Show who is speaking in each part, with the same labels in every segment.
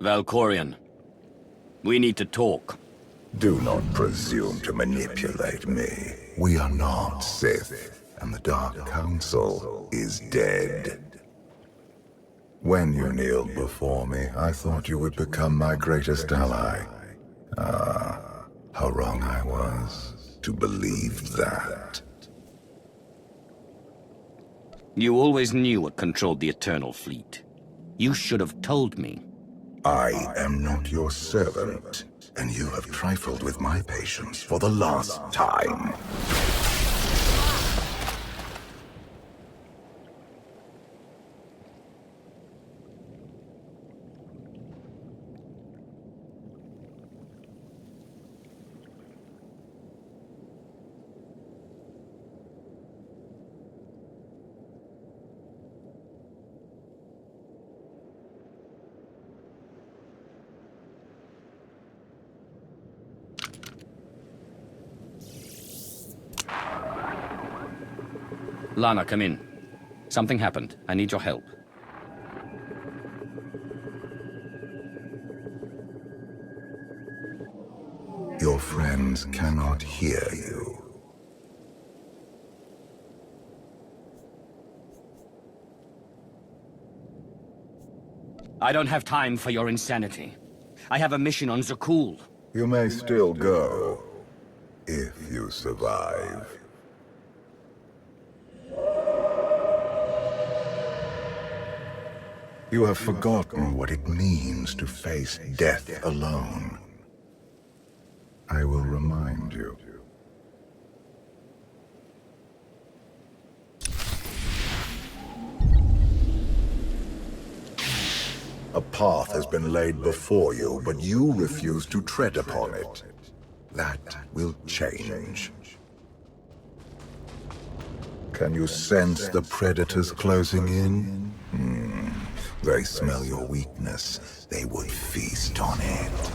Speaker 1: Valkorion, we need to talk.
Speaker 2: Do not presume to manipulate me. We are not Sith, and the Dark Council is dead. When you kneeled before me, I thought you would become my greatest ally. Ah, how wrong I was to believe that.
Speaker 1: You always knew what controlled the Eternal Fleet. You should have told me.
Speaker 2: I am not your servant, and you have trifled with my patience for the last time.
Speaker 1: Lana, come in. Something happened. I need your help.
Speaker 2: Your friends cannot hear you.
Speaker 1: I don't have time for your insanity. I have a mission on Zakul.
Speaker 2: You may still go, if you survive. You have forgotten what it means to face death alone. I will remind you. A path has been laid before you, but you refuse to tread upon it. That will change. Can you sense the predators closing in? They smell your weakness. They would feast on it.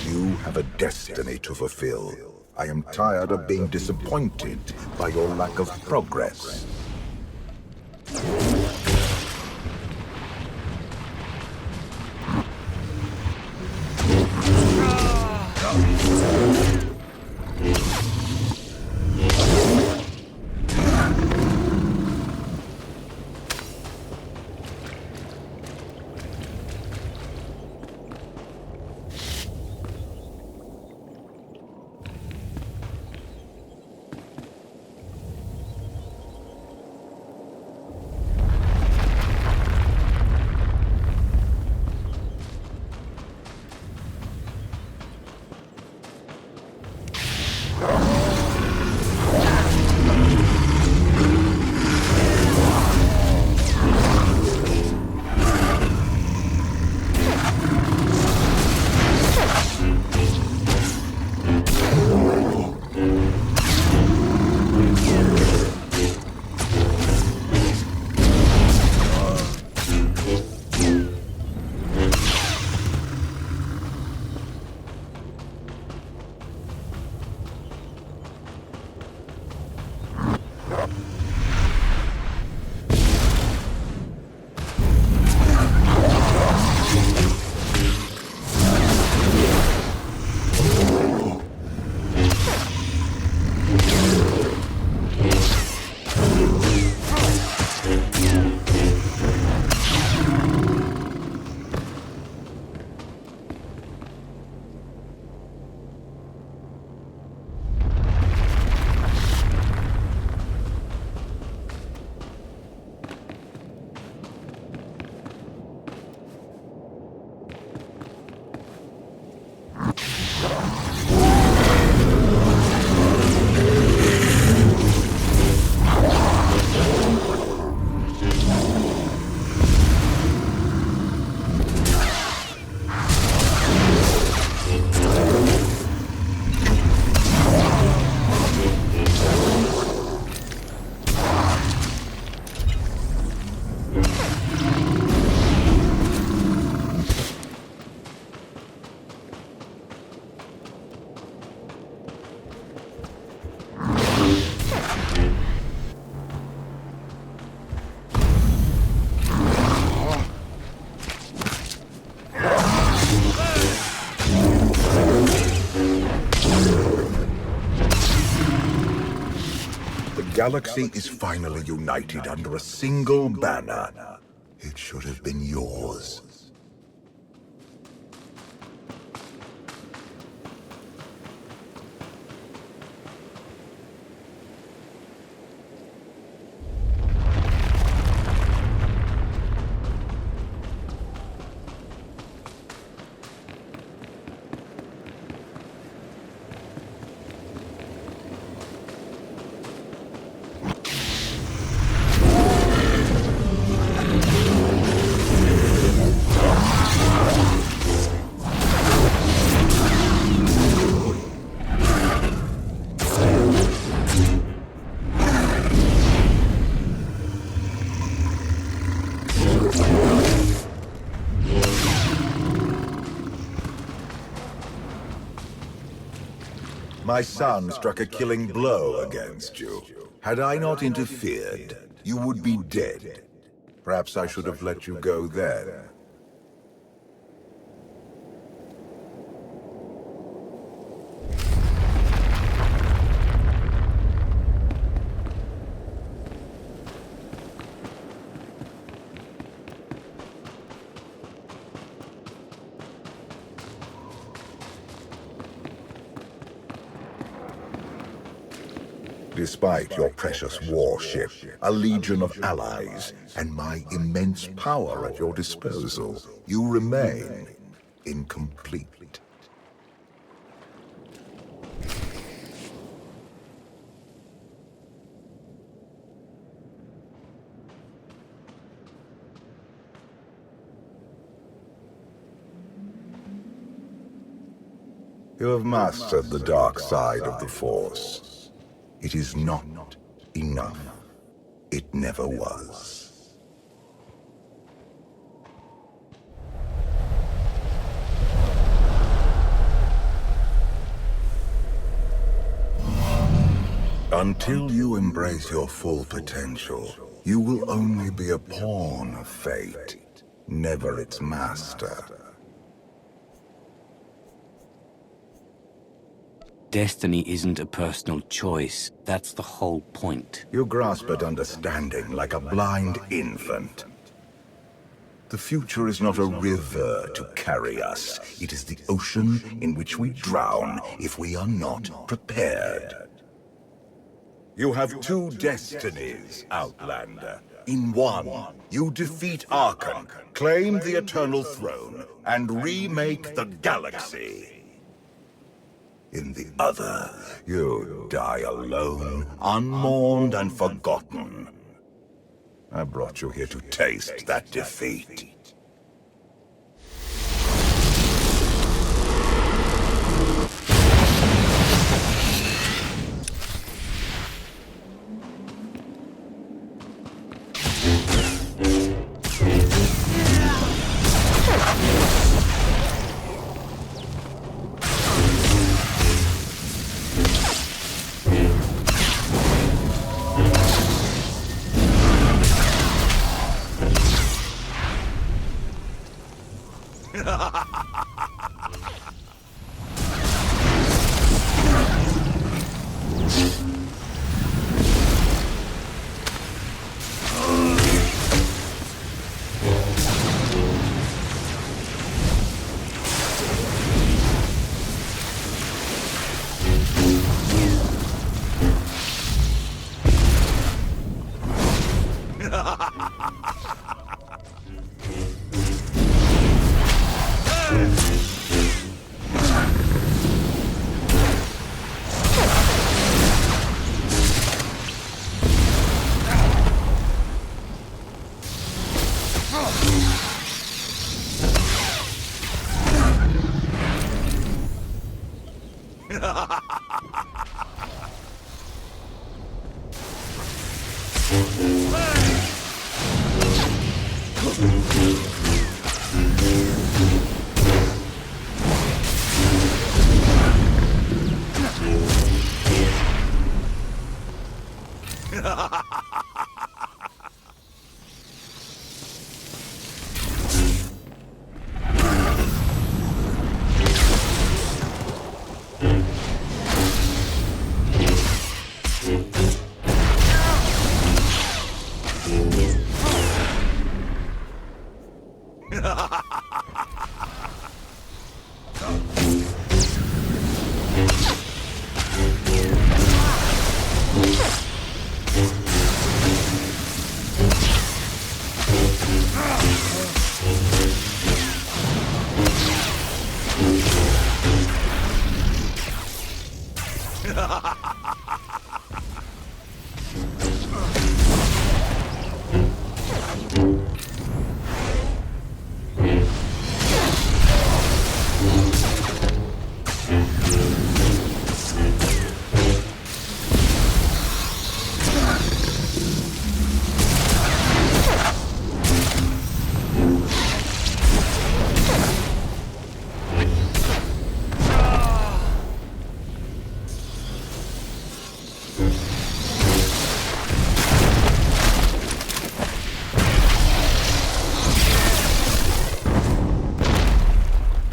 Speaker 2: You have a destiny to fulfill. I am tired of being disappointed by your lack of progress. galaxy is finally united under a single banner. It should have been yours. My son struck a killing blow against you. Had I not interfered, you would be dead. Perhaps I should have let you go then. Despite your precious warship, a legion of allies, and my immense power at your disposal, you remain incomplete. You have mastered the dark side of the Force. It is not enough. It never was. Until you embrace your full potential, you will only be a pawn of fate, never its master.
Speaker 1: Destiny isn't a personal choice. That's the whole point.
Speaker 2: You grasp at understanding like a blind infant. The future is not a river to carry us. It is the ocean in which we drown if we are not prepared. You have two destinies, Outlander. In one, you defeat Archon, claim the Eternal Throne, and remake the galaxy. In the other, you die alone, unmourned and forgotten. I brought you here to taste that defeat.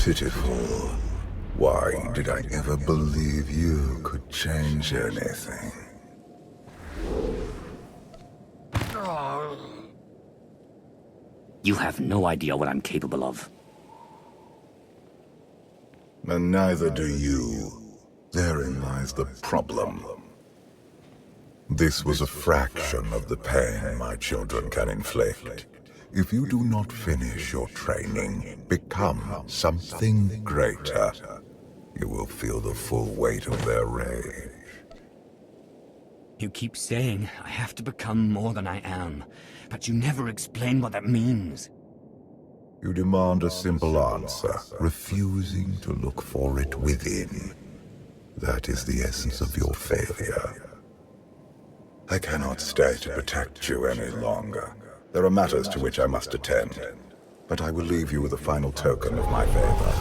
Speaker 2: Pitiful. Why did I ever believe you could change anything?
Speaker 1: You have no idea what I'm capable of.
Speaker 2: And neither do you. Therein lies the problem. This was a fraction of the pain my children can inflict. If you do not finish your training, become something greater, you will feel the full weight of their rage.
Speaker 1: You keep saying I have to become more than I am, but you never explain what that means.
Speaker 2: You demand a simple answer, refusing to look for it within. That is the essence of your failure. I cannot stay to protect you any longer. There are matters to which I must attend, but I will leave you with a final token of my favor.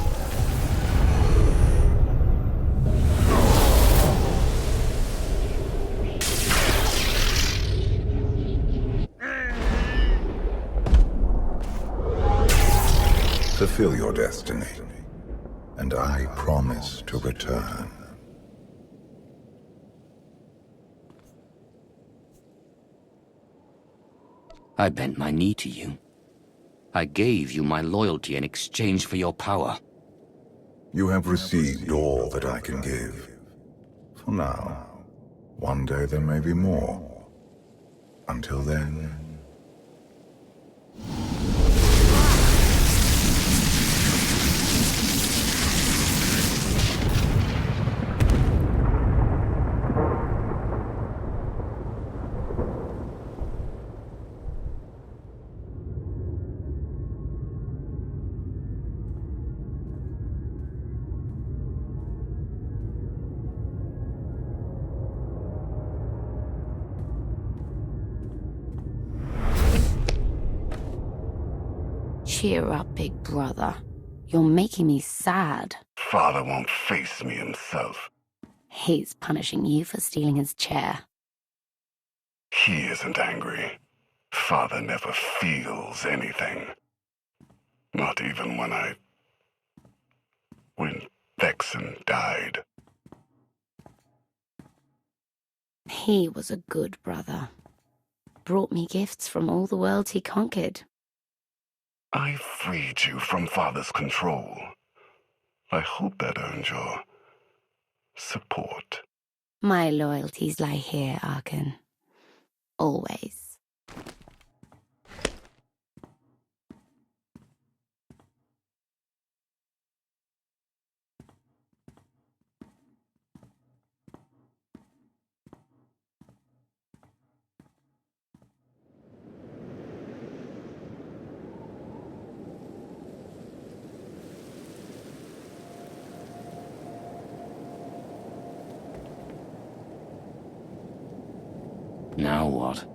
Speaker 2: Fulfill your destiny, and I promise to return.
Speaker 1: I bent my knee to you. I gave you my loyalty in exchange for your power.
Speaker 2: You have received all that I can give. For now. One day there may be more. Until then...
Speaker 3: Cheer up, big brother. You're making me sad.
Speaker 2: Father won't face me himself.
Speaker 3: He's punishing you for stealing his chair.
Speaker 2: He isn't angry. Father never feels anything. Not even when Vexen died.
Speaker 3: He was a good brother. Brought me gifts from all the worlds he conquered.
Speaker 2: I freed you from Father's control. I hope that earned your support.
Speaker 3: My loyalties lie here, Arkan. Always.
Speaker 1: Now what?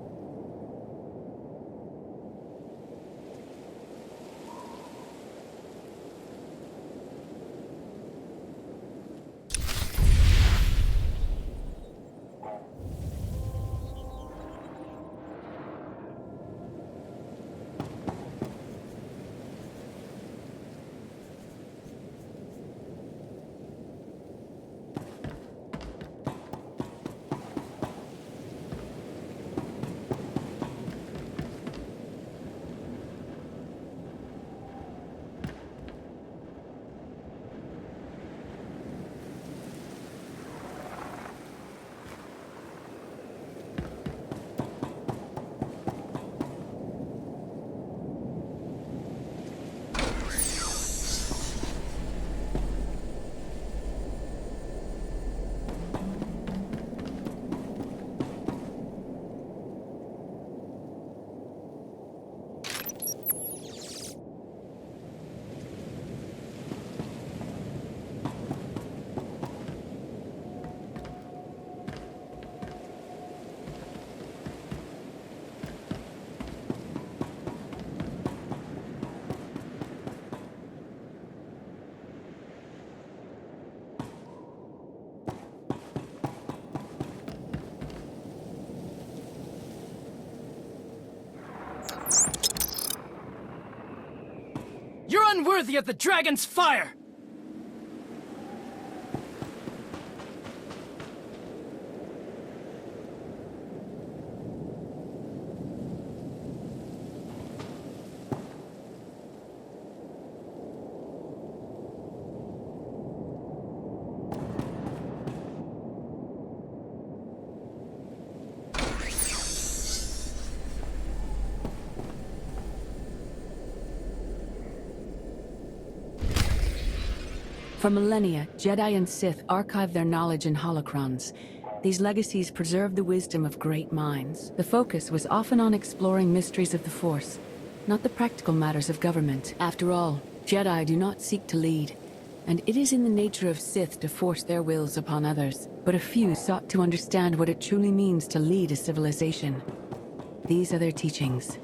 Speaker 4: unworthy of the dragon's fire!
Speaker 5: For millennia, Jedi and Sith archived their knowledge in holocrons. These legacies preserved the wisdom of great minds. The focus was often on exploring mysteries of the Force, not the practical matters of government. After all, Jedi do not seek to lead, and it is in the nature of Sith to force their wills upon others. But a few sought to understand what it truly means to lead a civilization. These are their teachings.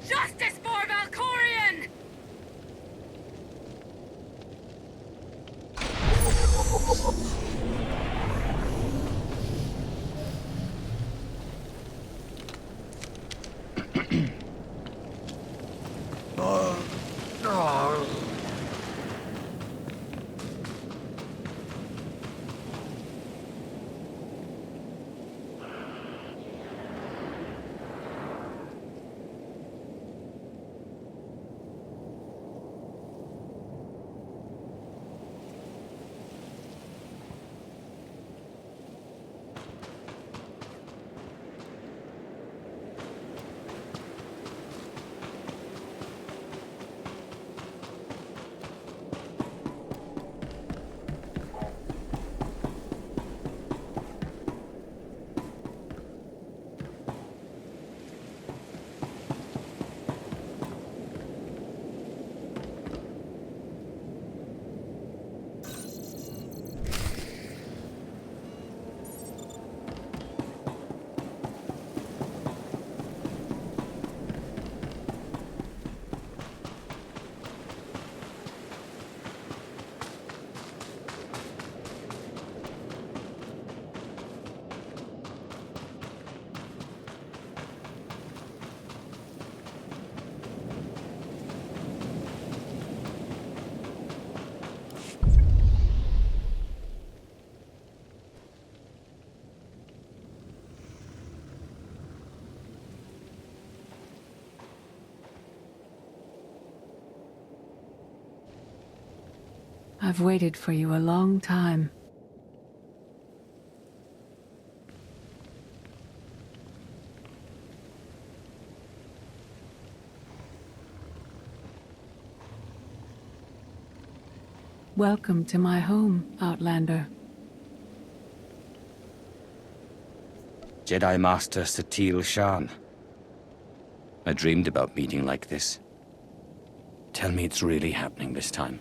Speaker 3: Justice for Valkorion!
Speaker 5: I've waited for you a long time. Welcome to my home, Outlander.
Speaker 1: Jedi Master Satil Shan. I dreamed about meeting like this. Tell me it's really happening this time.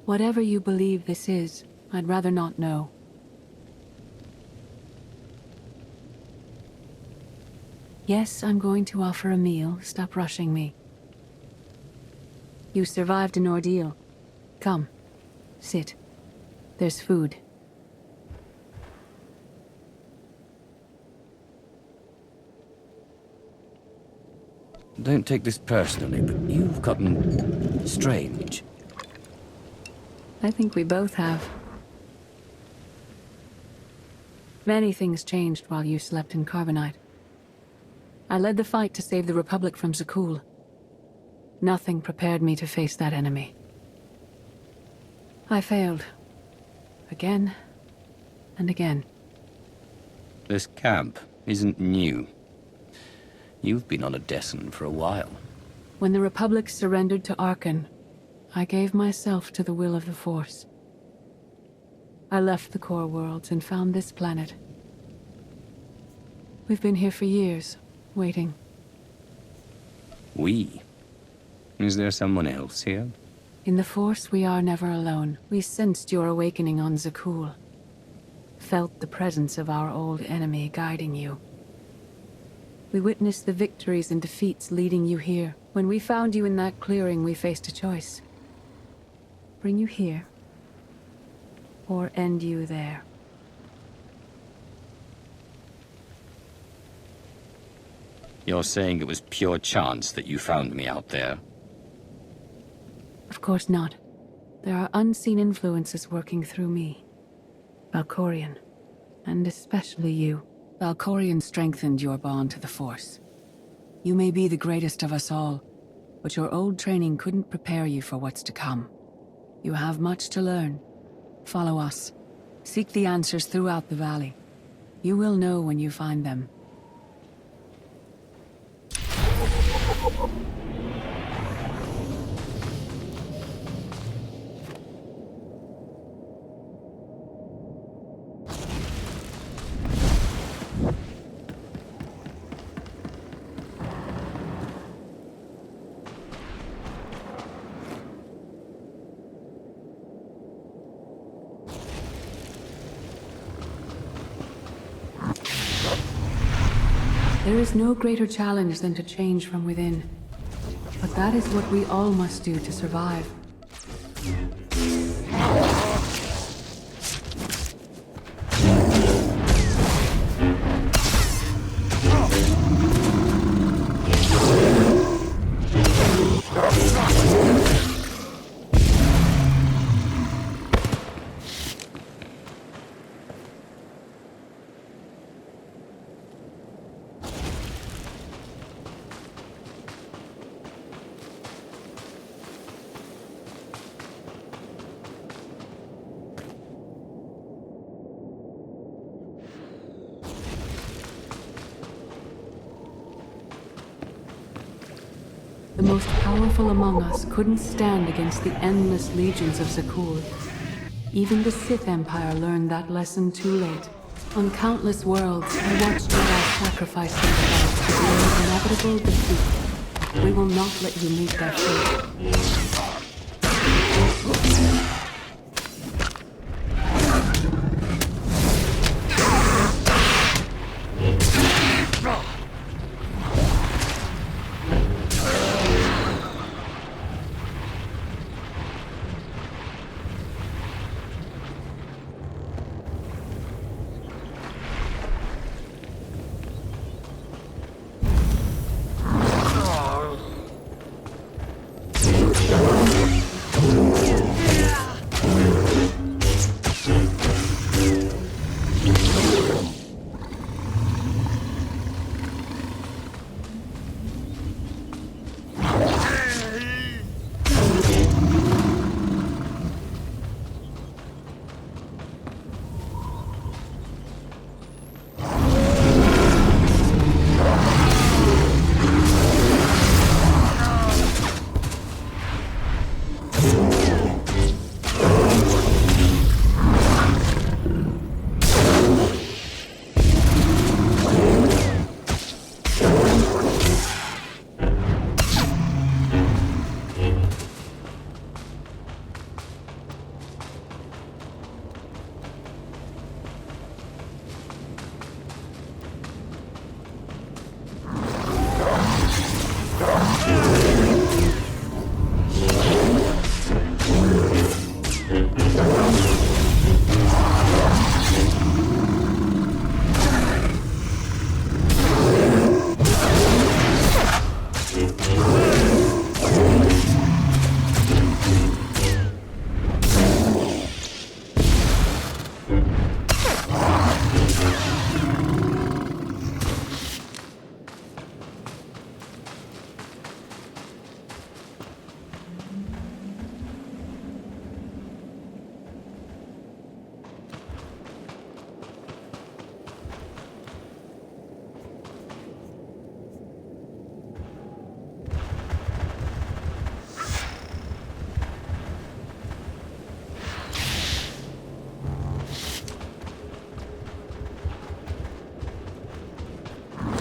Speaker 5: Whatever you believe this is, I'd rather not know. Yes, I'm going to offer a meal. Stop rushing me. You survived an ordeal. Come, sit. There's food.
Speaker 1: Don't take this personally, but you've gotten strange.
Speaker 5: I think we both have. Many things changed while you slept in Carbonite. I led the fight to save the Republic from Zakul. Nothing prepared me to face that enemy. I failed. Again and again.
Speaker 1: This camp isn't new. You've been on a Desson for a while.
Speaker 5: When the Republic surrendered to Arkan, I gave myself to the will of the Force. I left the core worlds and found this planet. We've been here for years, waiting.
Speaker 1: We? Is there someone else here?
Speaker 5: In the Force, we are never alone. We sensed your awakening on Zakul. Felt the presence of our old enemy guiding you. We witnessed the victories and defeats leading you here. When we found you in that clearing, we faced a choice. Bring you here, or end you there.
Speaker 1: You're saying it was pure chance that you found me out there?
Speaker 5: Of course not. There are unseen influences working through me. Valkorion, and especially you. Valkorion strengthened your bond to the Force. You may be the greatest of us all, but your old training couldn't prepare you for what's to come. You have much to learn. Follow us. Seek the answers throughout the valley. You will know when you find them. There is no greater challenge than to change from within. But that is what we all must do to survive. The most powerful among us couldn't stand against the endless legions of Zakul. Even the Sith Empire learned that lesson too late. On countless worlds, I watched Jedi sacrifice themselves to the inevitable defeat. We will not let you meet their fate.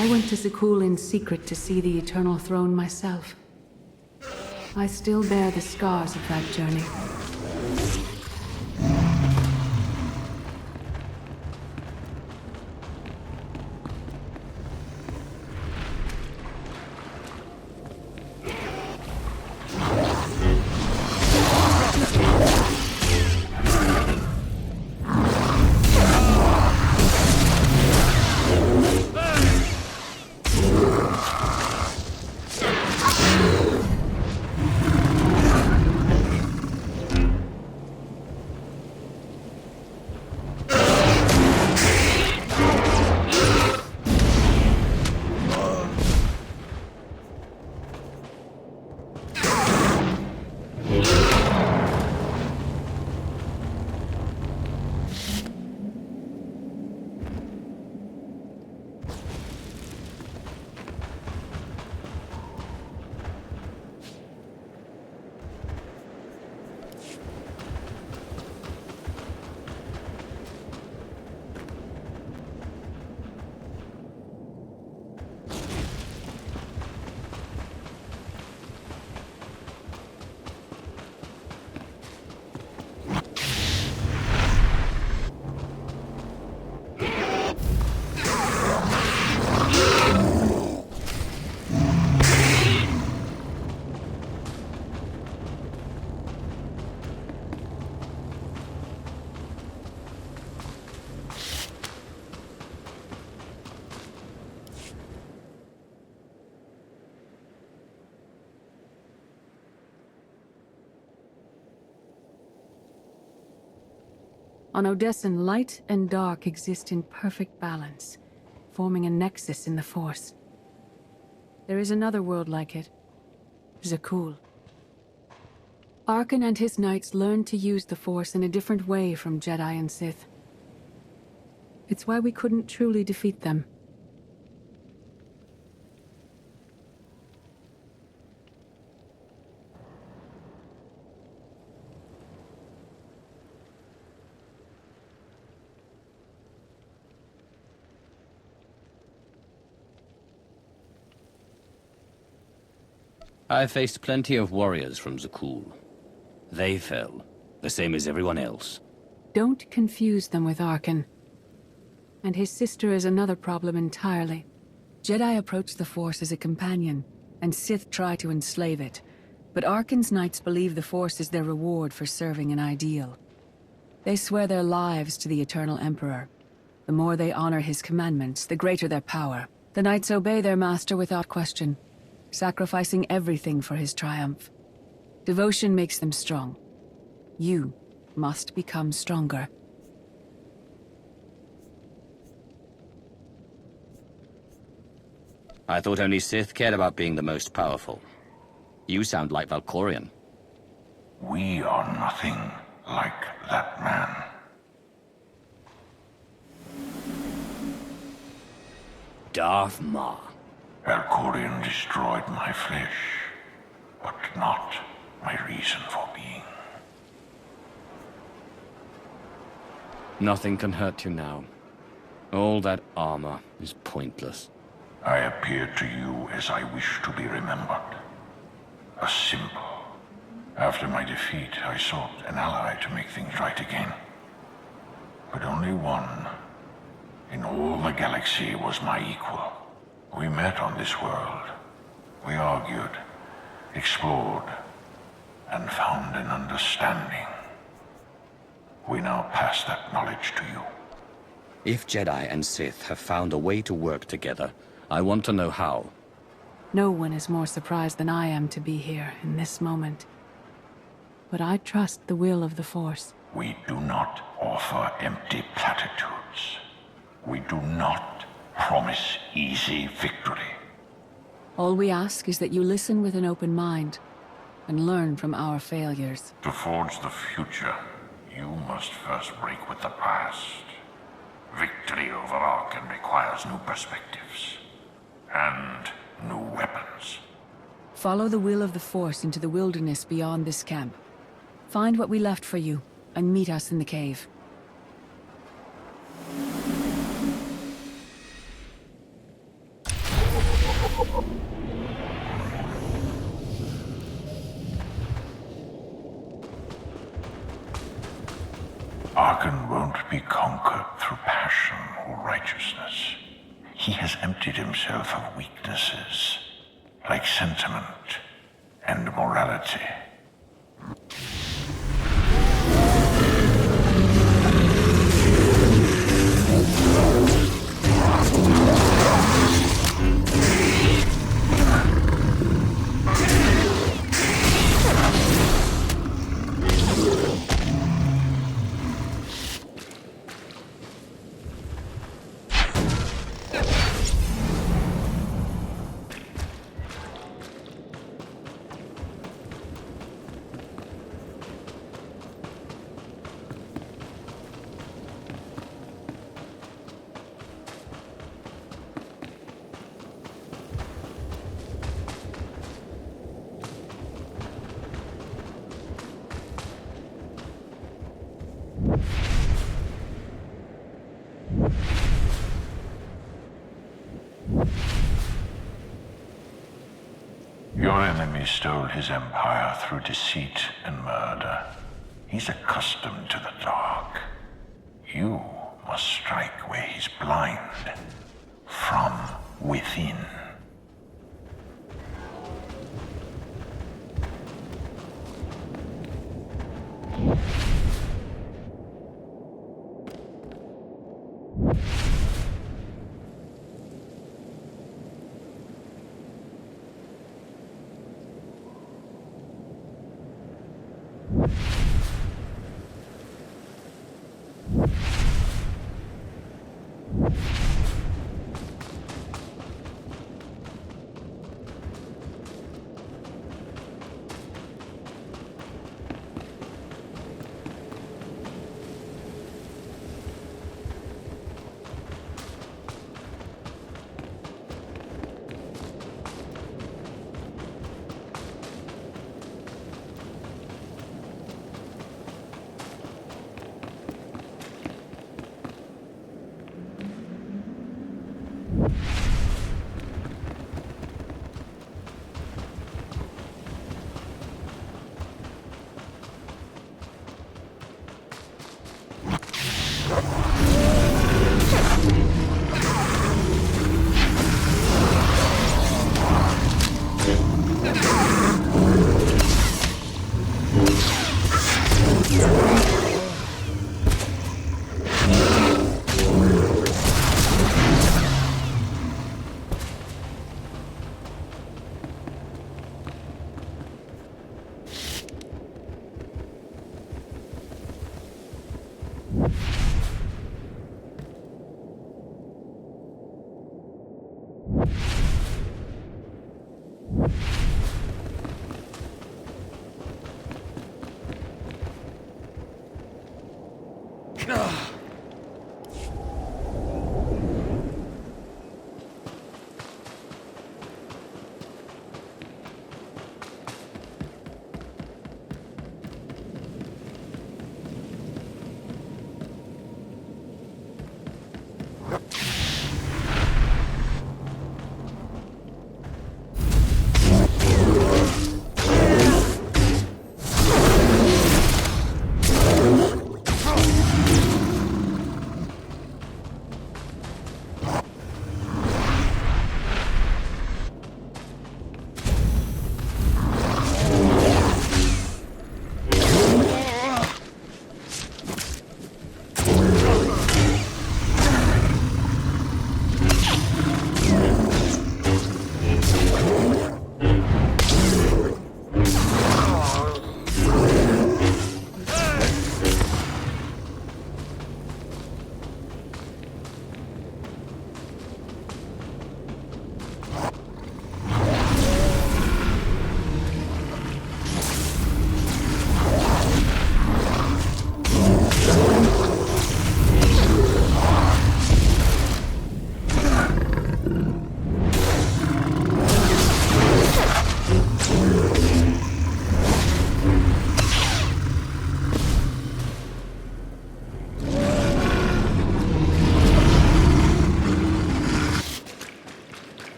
Speaker 5: I went to Zakul in secret to see the Eternal Throne myself. I still bear the scars of that journey. On Odessen, light and dark exist in perfect balance, forming a nexus in the Force. There is another world like it, Zakul. Arkan and his knights learned to use the Force in a different way from Jedi and Sith. It's why we couldn't truly defeat them.
Speaker 1: I faced plenty of warriors from Zakul. They fell, the same as everyone else.
Speaker 5: Don't confuse them with Arkan. And his sister is another problem entirely. Jedi approach the Force as a companion, and Sith try to enslave it. But Arkan's knights believe the Force is their reward for serving an ideal. They swear their lives to the Eternal Emperor. The more they honor his commandments, the greater their power. The knights obey their master without question, sacrificing everything for his triumph. Devotion makes them strong. You must become stronger.
Speaker 1: I thought only Sith cared about being the most powerful. You sound like Valkorian.
Speaker 2: We are nothing like that man.
Speaker 1: Darth Maul.
Speaker 2: Valkorian destroyed my flesh, but not my reason for being.
Speaker 1: Nothing can hurt you now. All that armor is pointless.
Speaker 2: I appear to you as I wish to be remembered. A symbol. After my defeat, I sought an ally to make things right again. But only one in all the galaxy was my equal. We met on this world. We argued, explored, and found an understanding. We now pass that knowledge to you.
Speaker 1: If Jedi and Sith have found a way to work together, I want to know how.
Speaker 5: No one is more surprised than I am to be here in this moment. But I trust the will of the Force.
Speaker 2: We do not offer empty platitudes. We do not promise easy victory.
Speaker 5: All we ask is that you listen with an open mind and learn from our failures.
Speaker 2: To forge the future, you must first break with the past. Victory over Arkan requires new perspectives and new weapons.
Speaker 5: Follow the will of the Force into the wilderness beyond this camp. Find what we left for you and meet us in the cave.
Speaker 6: Arkan won't be conquered through passion or righteousness. He has emptied himself of weaknesses, like sentiment and morality. Your enemy stole his empire through deceit and murder. He's accustomed to the dark. You must strike where he's blind, from within.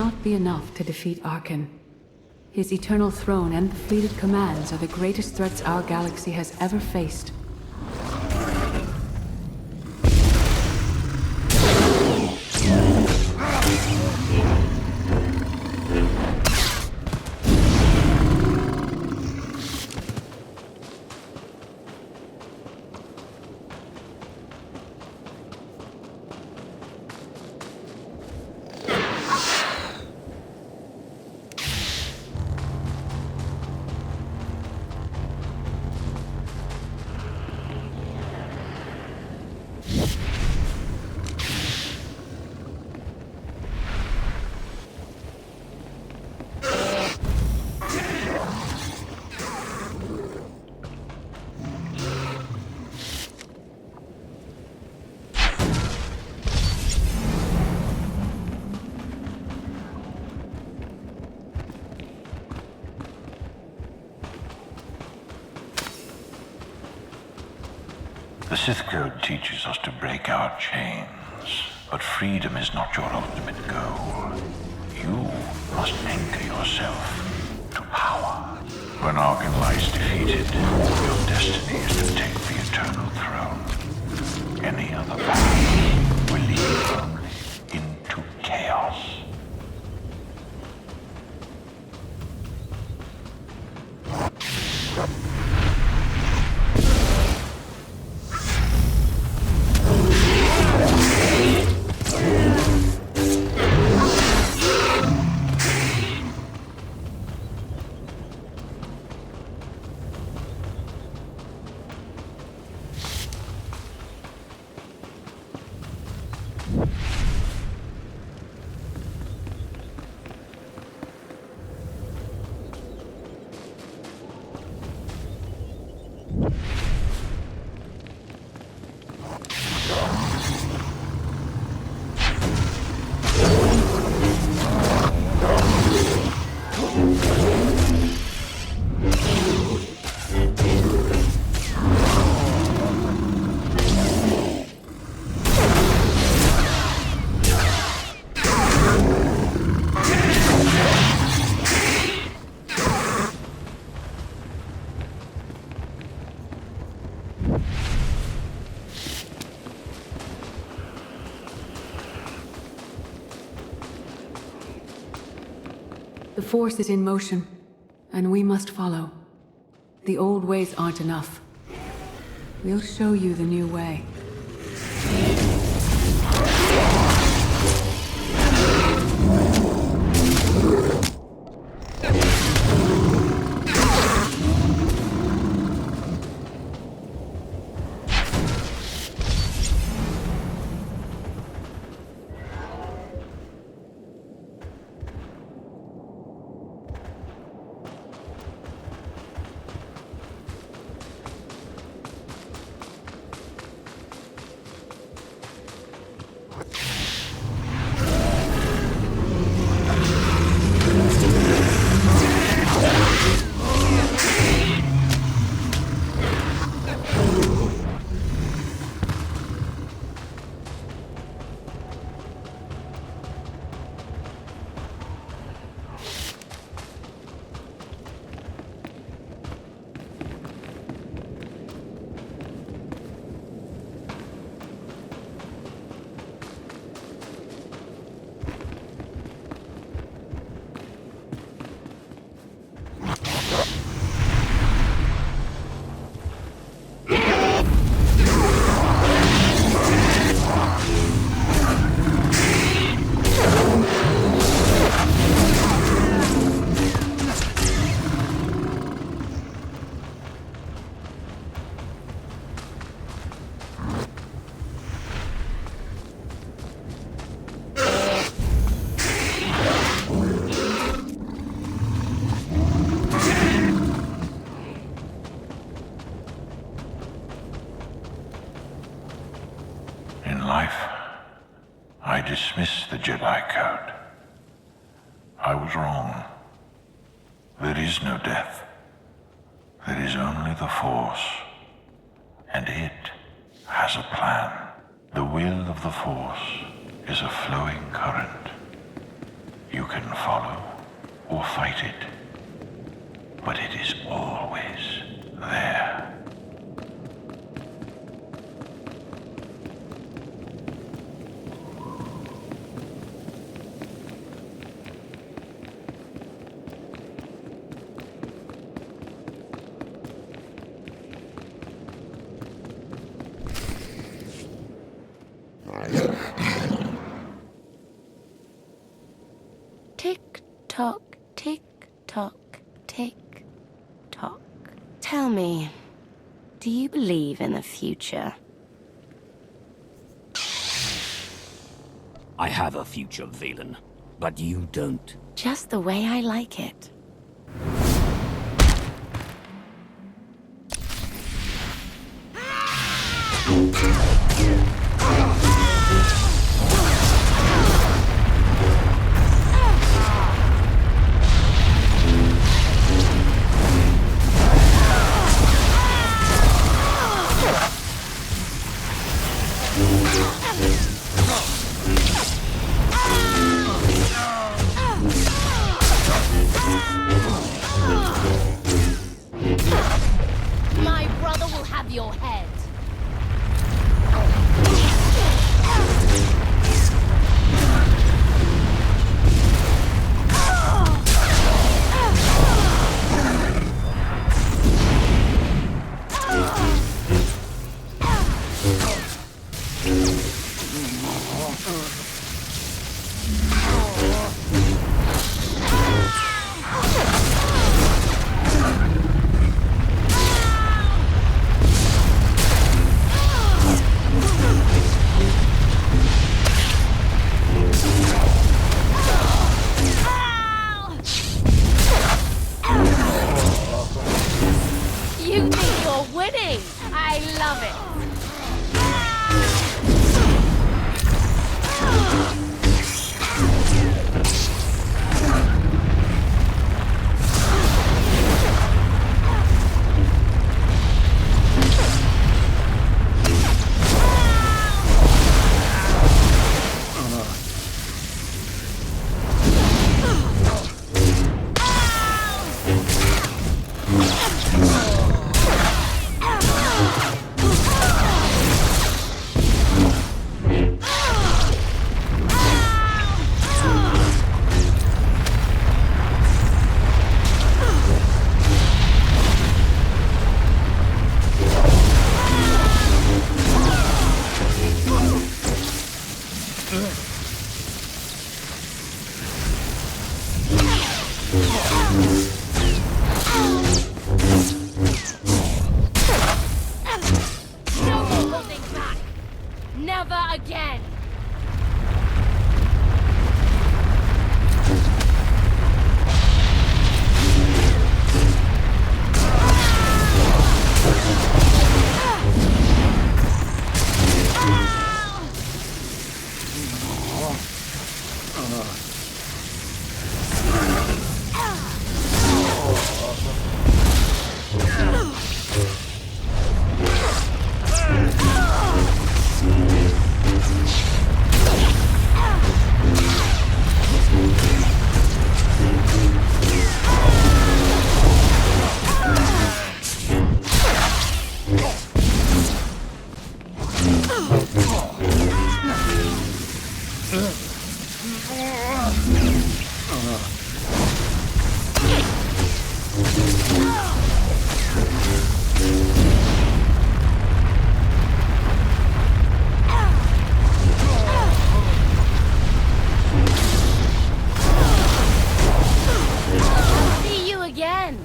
Speaker 5: not be enough to defeat Arkan. His eternal throne and the fleeted commands are the greatest threats our galaxy has ever faced.
Speaker 6: The Sith Code teaches us to break our chains, but freedom is not your ultimate goal. You must anchor yourself to power. When Arkan lies defeated, your destiny is to take the eternal throne. Any other path will lead only into chaos.
Speaker 5: The Force is in motion, and we must follow. The old ways aren't enough. We'll show you the new way.
Speaker 6: I dismiss the Jedi Code. I was wrong. There is no death. There is only the Force. And it has a plan. The will of the Force is a flowing current. You can follow or fight it, but it is always there.
Speaker 3: Tick tock, tick tock, tick tock. Tell me, do you believe in the future?
Speaker 1: I have a future, Valen, but you don't.
Speaker 3: Just the way I like it.
Speaker 7: My brother will have your head. You think you're winning? I love it. No more holding back. Never again. See you again.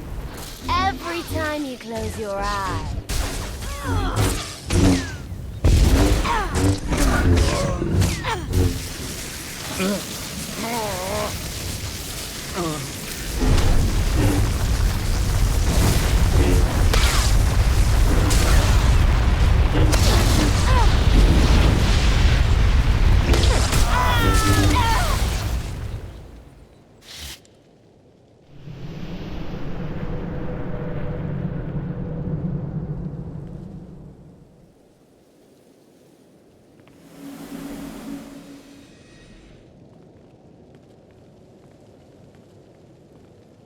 Speaker 7: Every time you close your eyes.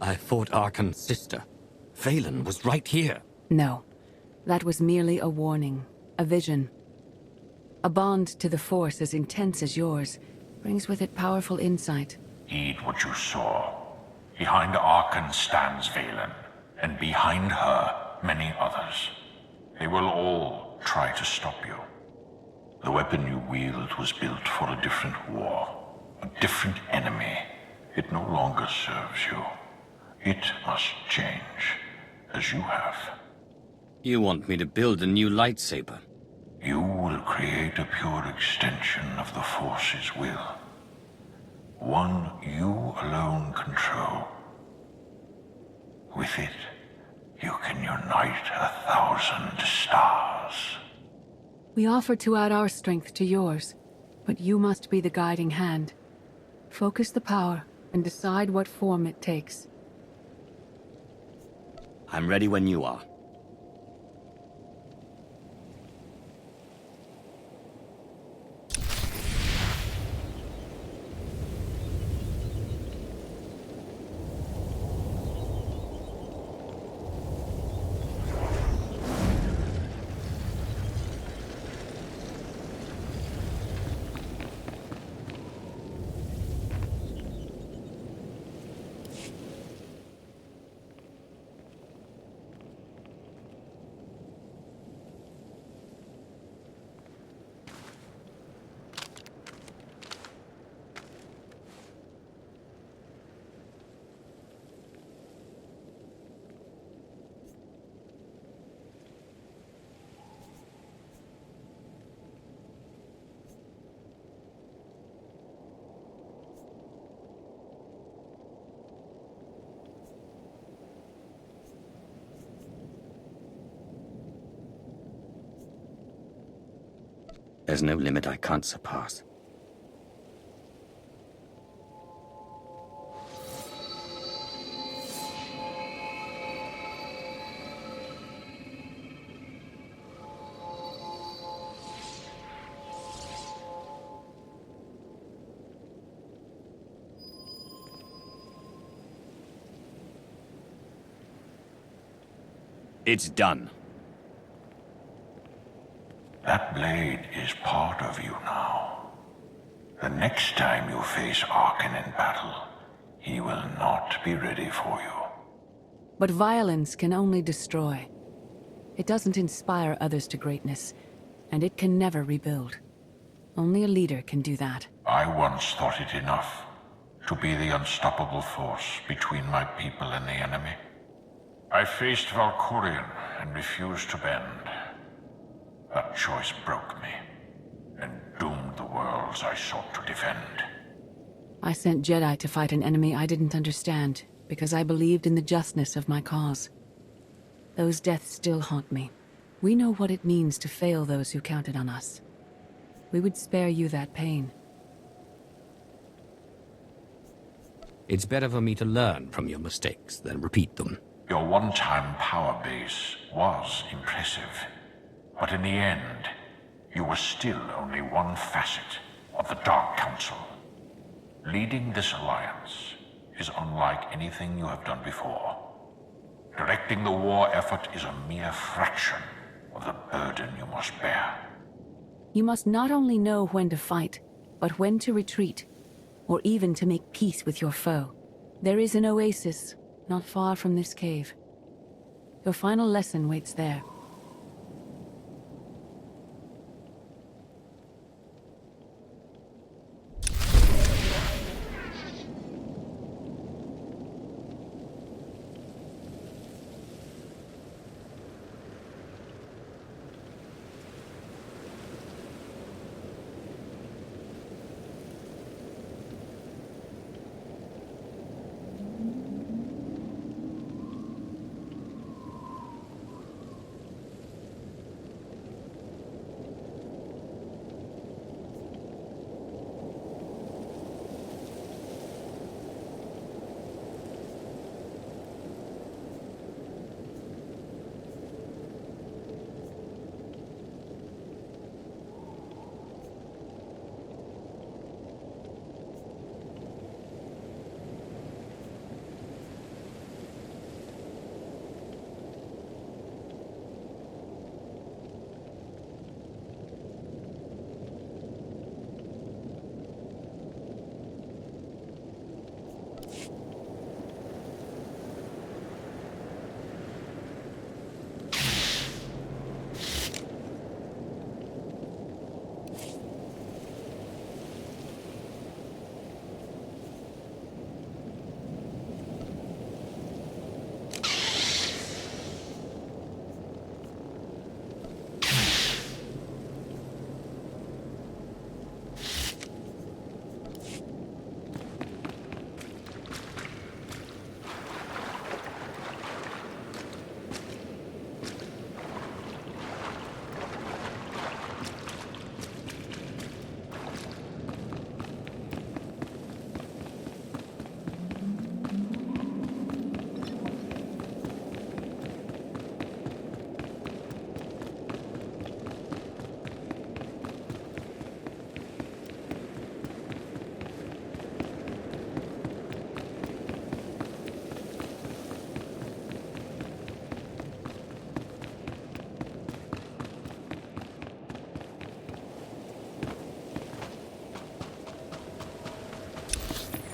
Speaker 1: I fought Arkan's sister. Valen was right here.
Speaker 5: No. That was merely a warning. A vision. A bond to the Force as intense as yours brings with it powerful insight.
Speaker 6: Heed what you saw. Behind Arkan stands Valen, and behind her, many others. They will all try to stop you. The weapon you wield was built for a different war, a different enemy. It no longer serves you. It must change, as you have.
Speaker 1: You want me to build a new lightsaber?
Speaker 6: You will create a pure extension of the Force's will. One you alone control. With it, you can unite 1,000 stars.
Speaker 5: We offer to add our strength to yours, but you must be the guiding hand. Focus the power and decide what form it takes.
Speaker 1: I'm ready when you are. There's no limit I can't surpass. It's done.
Speaker 6: That blade is part of you now. The next time you face Arkan in battle, he will not be ready for you.
Speaker 5: But violence can only destroy. It doesn't inspire others to greatness, and it can never rebuild. Only a leader can do that.
Speaker 6: I once thought it enough to be the unstoppable force between my people and the enemy. I faced Valkyrian and refused to bend. That choice broke me, and doomed the worlds I sought to defend.
Speaker 5: I sent Jedi to fight an enemy I didn't understand, because I believed in the justness of my cause. Those deaths still haunt me. We know what it means to fail those who counted on us. We would spare you that pain.
Speaker 1: It's better for me to learn from your mistakes than repeat them.
Speaker 6: Your one-time power base was impressive. But in the end, you were still only one facet of the Dark Council. Leading this alliance is unlike anything you have done before. Directing the war effort is a mere fraction of the burden you must bear.
Speaker 5: You must not only know when to fight, but when to retreat, or even to make peace with your foe. There is an oasis not far from this cave. Your final lesson waits there.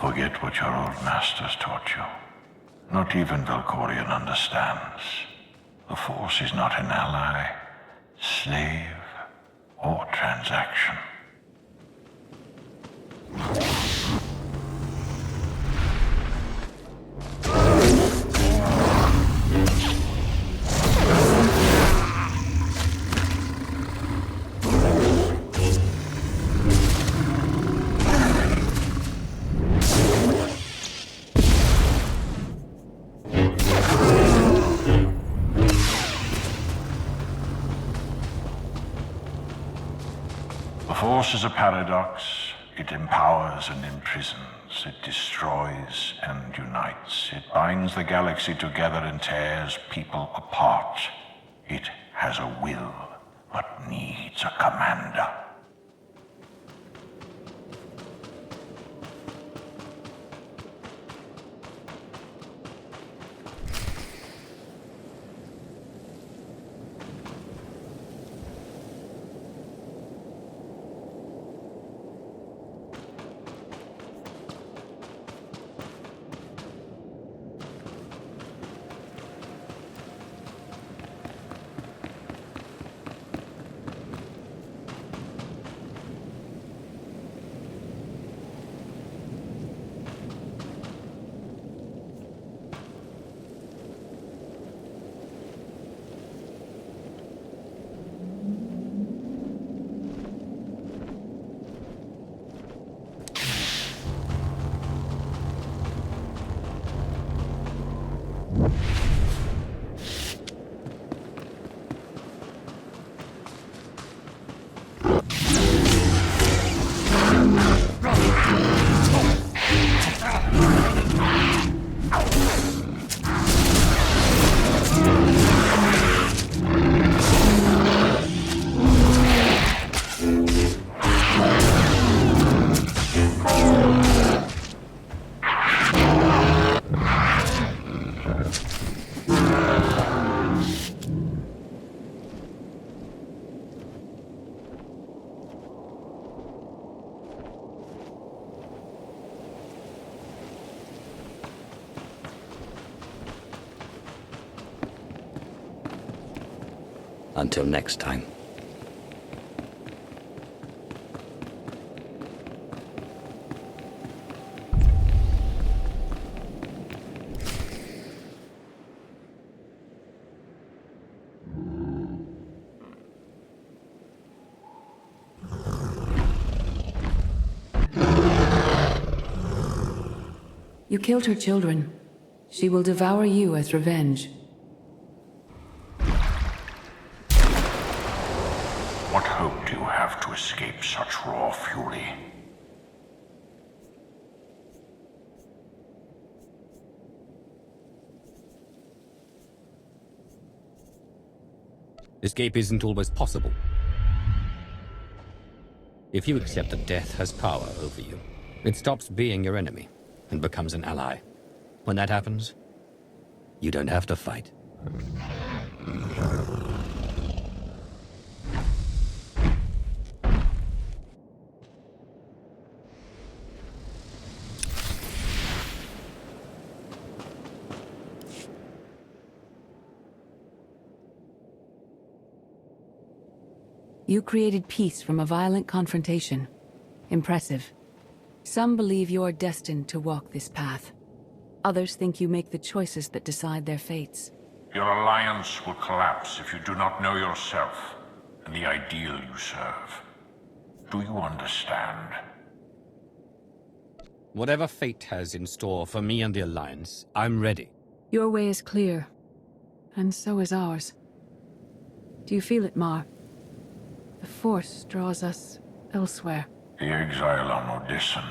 Speaker 6: Forget what your old masters taught you. Not even Valkorion understands. The Force is not an ally, slave, or transaction. The Force is a paradox. It empowers and imprisons. It destroys and unites. It binds the galaxy together and tears people apart. It has a will, but needs a commander.
Speaker 1: Until next time.
Speaker 5: You killed her children. She will devour you as revenge.
Speaker 6: What hope do you have to escape such raw fury?
Speaker 1: Escape isn't always possible. If you accept that death has power over you, it stops being your enemy and becomes an ally. When that happens, you don't have to fight.
Speaker 5: You created peace from a violent confrontation. Impressive. Some believe you're destined to walk this path. Others think you make the choices that decide their fates.
Speaker 6: Your alliance will collapse if you do not know yourself and the ideal you serve. Do you understand?
Speaker 1: Whatever fate has in store for me and the Alliance, I'm ready.
Speaker 5: Your way is clear, and so is ours. Do you feel it, Mar? The Force draws us elsewhere.
Speaker 6: The exile on Odysseum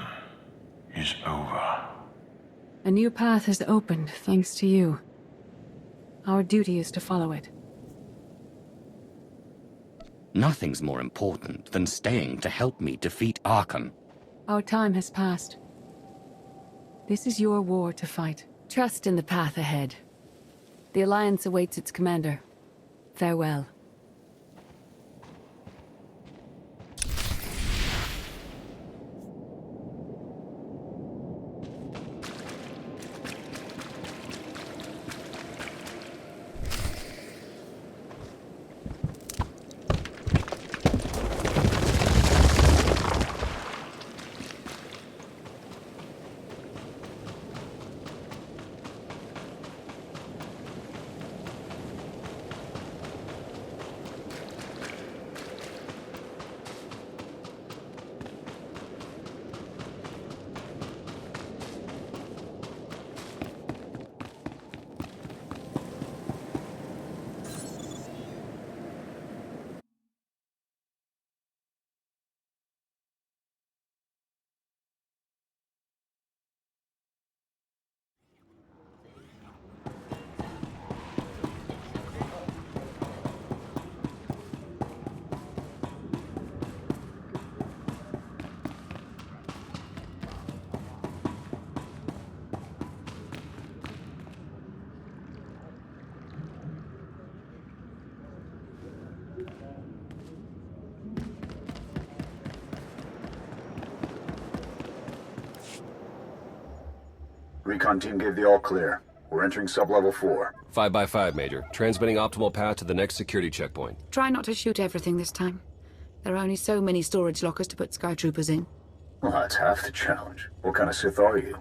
Speaker 6: is over.
Speaker 5: A new path has opened, thanks to you. Our duty is to follow it.
Speaker 1: Nothing's more important than staying to help me defeat Archon.
Speaker 5: Our time has passed. This is your war to fight. Trust in the path ahead. The Alliance awaits its commander. Farewell.
Speaker 8: Recon team gave the all clear. We're entering sub-level 4.
Speaker 9: 5x5, Major. Transmitting optimal path to the next security checkpoint.
Speaker 5: Try not to shoot everything this time. There are only so many storage lockers to put Sky Troopers in.
Speaker 8: Well, that's half the challenge. What kind of Sith are you?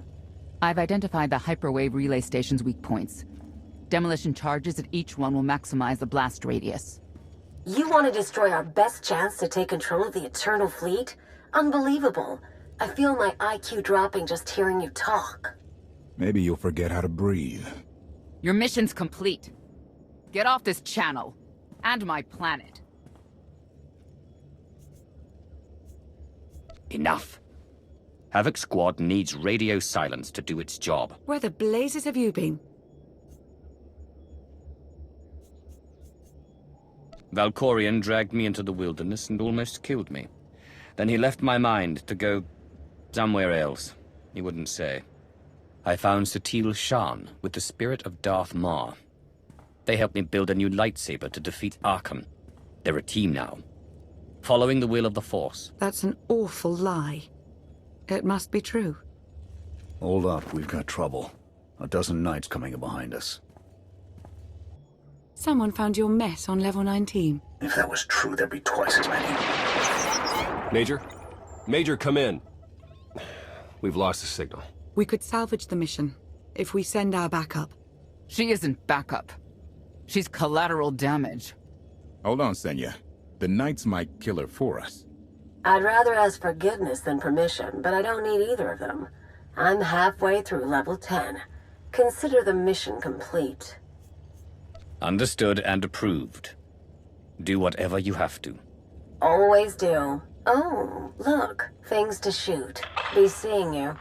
Speaker 10: I've identified the hyperwave relay station's weak points. Demolition charges at each one will maximize the blast radius.
Speaker 3: You want to destroy our best chance to take control of the Eternal Fleet? Unbelievable. I feel my IQ dropping just hearing you talk.
Speaker 11: Maybe you'll forget how to breathe.
Speaker 10: Your mission's complete. Get off this channel. And my planet.
Speaker 1: Enough. Havoc Squad needs radio silence to do its job.
Speaker 5: Where the blazes have you been?
Speaker 1: Valkorion dragged me into the wilderness and almost killed me. Then he left my mind to go somewhere else. He wouldn't say. I found Satil Shan with the spirit of Darth Maul. They helped me build a new lightsaber to defeat Arkham. They're a team now, following the will of the Force.
Speaker 5: That's an awful lie. It must be true.
Speaker 8: Hold up, we've got trouble. A dozen knights coming in behind us.
Speaker 5: Someone found your mess on level 19.
Speaker 8: If that was true, there'd be twice as many.
Speaker 9: Major? Major, come in. We've lost the signal.
Speaker 5: We could salvage the mission if we send our backup.
Speaker 10: She isn't backup. She's collateral damage.
Speaker 11: Hold on, Senya. The Knights might kill her for us.
Speaker 3: I'd rather ask forgiveness than permission, but I don't need either of them. I'm halfway through level 10. Consider the mission complete.
Speaker 1: Understood and approved. Do whatever you have to.
Speaker 3: Always do. Oh, look. Things to shoot. Be seeing you.